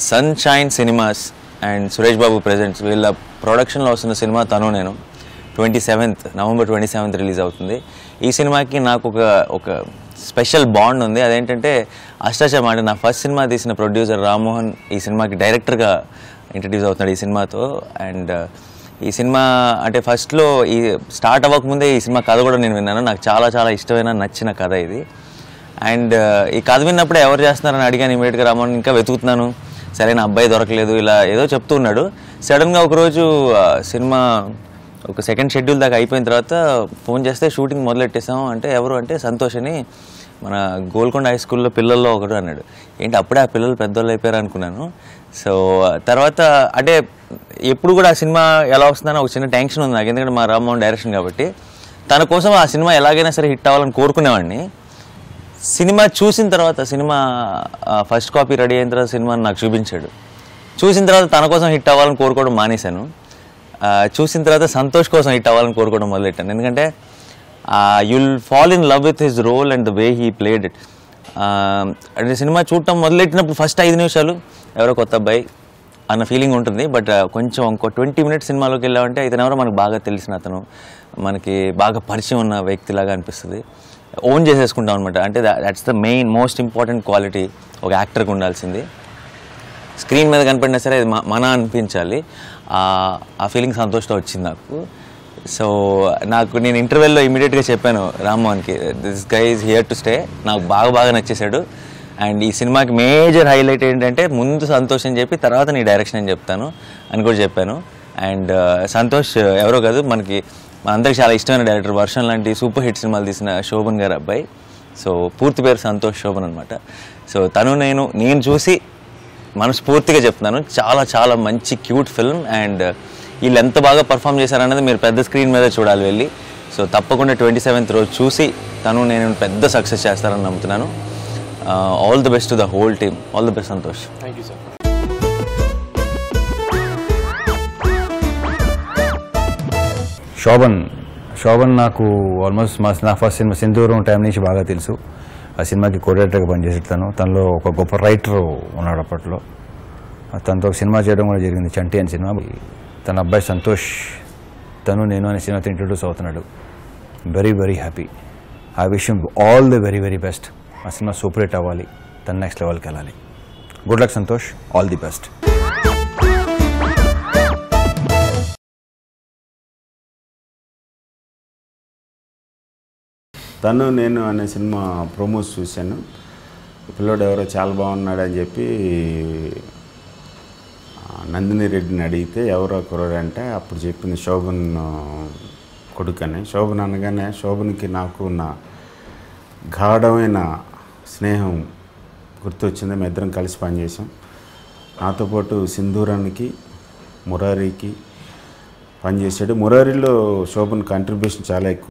Sunshine cinemas and Suresh Babu presents వీళ్ళ ప్రొడక్షన్లో వస్తున్న సినిమా తను నేను 27th నవంబర్ 27th రిలీజ్ అవుతుంది. ఈ సినిమాకి నాకు ఒక స్పెషల్ బాండ్ ఉంది. అదేంటంటే అష్టాచమ్మ అంటే నా ఫస్ట్ సినిమా తీసిన ప్రొడ్యూసర్ రామ్మోహన్ ఈ సినిమాకి డైరెక్టర్గా ఇంట్రడ్యూస్ అవుతున్నాడు ఈ సినిమాతో. అండ్ ఈ సినిమా అంటే ఫస్ట్లో ఈ స్టార్ట్ అవ్వకముందే ఈ సినిమా కథ కూడా నేను విన్నాను. నాకు చాలా చాలా ఇష్టమైన నచ్చిన కథ ఇది. అండ్ ఈ కథ విన్నప్పుడే ఎవరు చేస్తున్నారని అడిగాను ఇమీడియట్గా. రామ్మోహన్ ఇంకా వెతుకుతున్నాను, సరైన అబ్బాయి దొరకలేదు, ఇలా ఏదో చెప్తూ ఉన్నాడు. సడన్గా ఒకరోజు సినిమా ఒక సెకండ్ షెడ్యూల్ దాకా అయిపోయిన తర్వాత ఫోన్ చేస్తే షూటింగ్ మొదలెట్టేసాం అంటే ఎవరు అంటే సంతోష్ అని మన గోల్కొండ హై స్కూల్లో పిల్లల్లో ఒకడు అన్నాడు. ఏంటి అప్పుడే ఆ పిల్లలు పెద్దోళ్ళు అయిపోయారు అనుకున్నాను. సో తర్వాత అంటే ఎప్పుడు కూడా ఆ సినిమా ఎలా వస్తుందని ఒక చిన్న టెన్షన్ ఉంది నాకు, ఎందుకంటే మా రామ్మోహన్ డైరెక్షన్ కాబట్టి. తన కోసం ఆ సినిమా ఎలాగైనా సరే హిట్ అవ్వాలని కోరుకునేవాడిని. సినిమా చూసిన తర్వాత సినిమా ఫస్ట్ కాపీ రెడీ అయిన తర్వాత సినిమాని నాకు చూపించాడు. చూసిన తర్వాత తన కోసం హిట్ అవ్వాలని కోరుకోవడం మానేశాను. చూసిన తర్వాత సంతోష్ కోసం హిట్ అవ్వాలని కోరుకోవడం మొదలెట్టాను. ఎందుకంటే you'll fall in love with his role and the way he played it. అంటే సినిమా చూడటం మొదలెట్టినప్పుడు ఫస్ట్ 5 నిమిషాలు ఎవరో కొత్త అబ్బాయి అన్న ఫీలింగ్ ఉంటుంది. బట్ కొంచెం ఇంకో 20 minutes సినిమాలోకి వెళ్ళామంటే ఇతను ఎవరో మనకు బాగా తెలిసిన అతను, మనకి బాగా పరిచయం ఉన్న వ్యక్తిలాగా అనిపిస్తుంది. ఓన్ చేసేసుకుంటాం అనమాట. అంటే that's the main most important quality ఒక యాక్టర్కి ఉండాల్సింది. స్క్రీన్ మీద కనపడినా సరే అది మన అనిపించాలి. ఆ ఫీలింగ్ సంతోషంతో వచ్చింది నాకు. సో నేను ఇంటర్వెల్లో ఇమీడియట్గా చెప్పాను రామ్మోహన్కి, this guy is here to stay. నాకు బాగా నచ్చేశాడు. అండ్ ఈ సినిమాకి మేజర్ హైలైట్ ఏంటంటే ముందు సంతోష్ అని చెప్పి తర్వాత నీ డైరెక్షన్ అని చెప్తాను అని కూడా చెప్పాను. అండ్ సంతోష్ ఎవరో కాదు, మనందరికి చాలా ఇష్టమైన డైరెక్టర్. వర్షం లాంటి సూపర్ హిట్ సినిమాలు తీసిన శోభన్ గారి అబ్బాయి. సో పూర్తి పేరు సంతోష్ శోభన్ అనమాట. సో నేను చూసి మనస్ఫూర్తిగా చెప్తున్నాను, చాలా చాలా మంచి క్యూట్ ఫిల్మ్. అండ్ వీళ్ళు ఎంత బాగా పర్ఫామ్ చేశారనేది మీరు పెద్ద స్క్రీన్ మీద చూడాలి వెళ్ళి. సో తప్పకుండా 27th రోజు చూసి నేను పెద్ద సక్సెస్ చేస్తారని నమ్ముతున్నాను. All the best to the whole team. All the best Santosh. Thank you sir. Shobhan నాకు ఆల్మోస్ట్ నా ఫస్ట్ సినిమా సింధూరం టైం నుంచి బాగా తెలుసు. ఆ సినిమాకి కోఆర్డినేటర్గా పనిచేసేస్తాను. తనలో ఒక గొప్ప రైటర్ ఉన్నాడు అప్పట్లో. తనతో ఒక సినిమా చేయడం కూడా జరిగింది, చంటి అని సినిమా. తన అబ్బాయి సంతోష్ నేను అనే సినిమాతో ఇంట్రడ్యూస్ అవుతున్నాడు. Very happy. I wish him all the very best. ఆ సినిమా సూపర్ హిట్ అవ్వాలి, తన నెక్స్ట్ లెవెల్కి వెళ్ళాలి. Good luck Santosh, all the best. నేను అనే సినిమా ప్రోమోస్ చూశాను. పిల్లోడు ఎవరో చాలా బాగున్నాడు అని చెప్పి నందిని రెడ్డిని అడిగితే ఎవరో కుర్రాడు అంటే అప్పుడు చెప్పింది శోభన్ కొడుకని. శోభన్ అనగానే శోభన్కి నాకు ఉన్న గాఢమైన స్నేహం గుర్తొచ్చింది. మేము ఇద్దరం కలిసి పనిచేసాం. నాతో పాటు సింధూరానికి మురారికి పనిచేశాడు. మురారిలో శోభన్ కంట్రిబ్యూషన్ చాలా ఎక్కువ.